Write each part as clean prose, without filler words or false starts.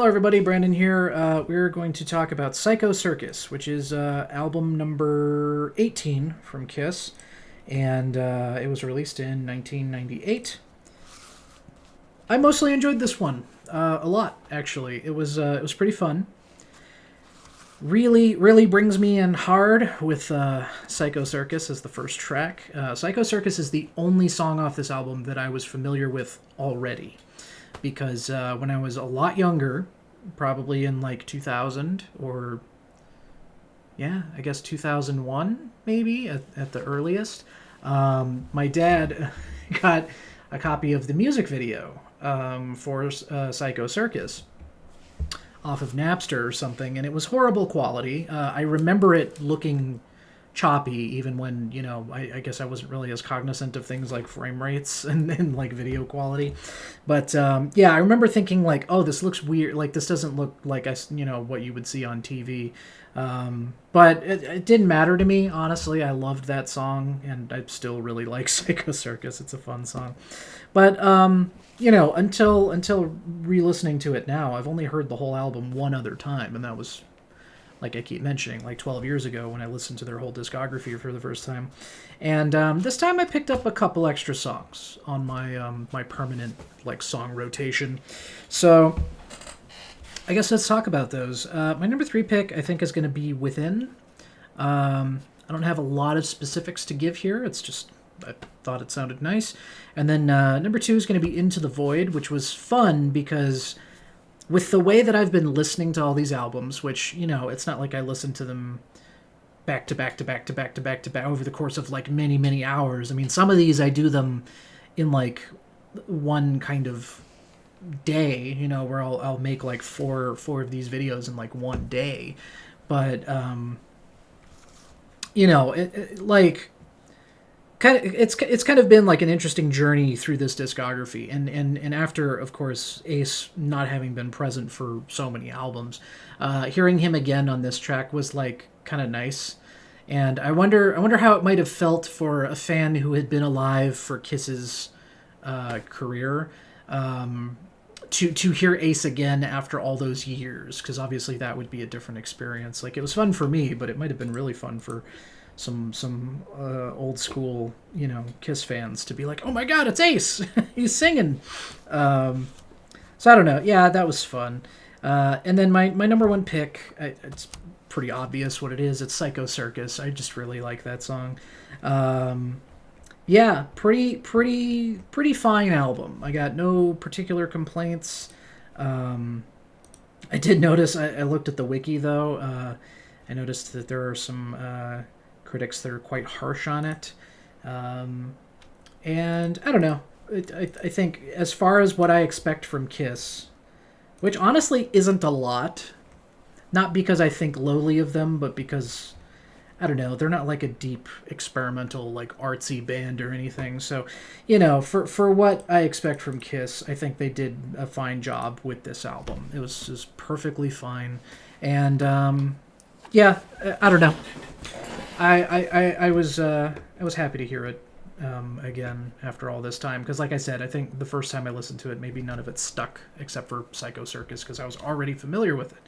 Hello everybody, Brandon here. We're going to talk about Psycho Circus, which is album number 18 from Kiss, and it was released in 1998. I mostly enjoyed this one a lot, actually. It was pretty fun. Really brings me in hard with Psycho Circus as the first track. Psycho Circus is the only song off this album that I was familiar with already. Because when I was a lot younger, probably in like 2000 or, yeah, I guess 2001 maybe at the earliest, my dad got a copy of the music video for Psycho Circus off of Napster or something, and it was horrible quality. I remember it looking choppy even when, I guess I wasn't really as cognizant of things like frame rates and like video quality. But yeah, I remember thinking like, oh, this looks weird. Like this doesn't look like what you would see on TV. But it didn't matter to me, honestly. I loved that song, and I still really like Psycho Circus. It's a fun song. But until re-listening to it now, I've only heard the whole album one other time, and that was, like I keep mentioning, like 12 years ago when I listened to their whole discography for the first time. And this time I picked up a couple extra songs on my permanent like song rotation. So I guess let's talk about those. My number 3 pick I think is going to be Within. I don't have a lot of specifics to give here. It's just I thought it sounded nice. And then number 2 is going to be Into the Void, which was fun because with the way that I've been listening to all these albums, which, it's not like I listen to them back to back to back to back to back to back over the course of like many hours. I mean, some of these I do them in like one kind of day, where I'll make like four of these videos in like one day. But like it's kind of been like an interesting journey through this discography, and after, of course, Ace not having been present for so many albums, hearing him again on this track was like kind of nice. And I wonder how it might have felt for a fan who had been alive for Kiss's career, to hear Ace again after all those years, because obviously that would be a different experience. Like, it was fun for me, but it might have been really fun for some old school, Kiss fans to be like, oh my god, it's Ace! He's singing! So I don't know. Yeah, that was fun. And then my number 1 pick, it's pretty obvious what it is. It's Psycho Circus. I just really like that song. Yeah, pretty fine album. I got no particular complaints. I did notice, I looked at the wiki though, I noticed that there are some critics that are quite harsh on it. And I don't know. I think as far as what I expect from Kiss, which honestly isn't a lot, not because I think lowly of them, but because, I don't know, they're not like a deep experimental like artsy band or anything. So, for what I expect from Kiss, I think they did a fine job with this album. It was perfectly fine. And yeah, I don't know. I was happy to hear it again after all this time, because like I said, I think the first time I listened to it, maybe none of it stuck except for Psycho Circus, because I was already familiar with it.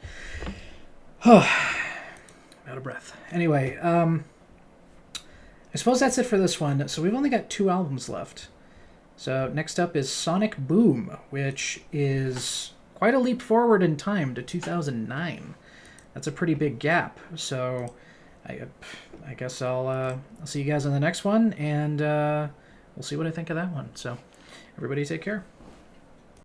Out of breath. Anyway, I suppose that's it for this one. So we've only got 2 albums left. So next up is Sonic Boom, which is quite a leap forward in time to 2009. That's a pretty big gap. So I guess I'll see you guys on the next one, and we'll see what I think of that one. So everybody take care.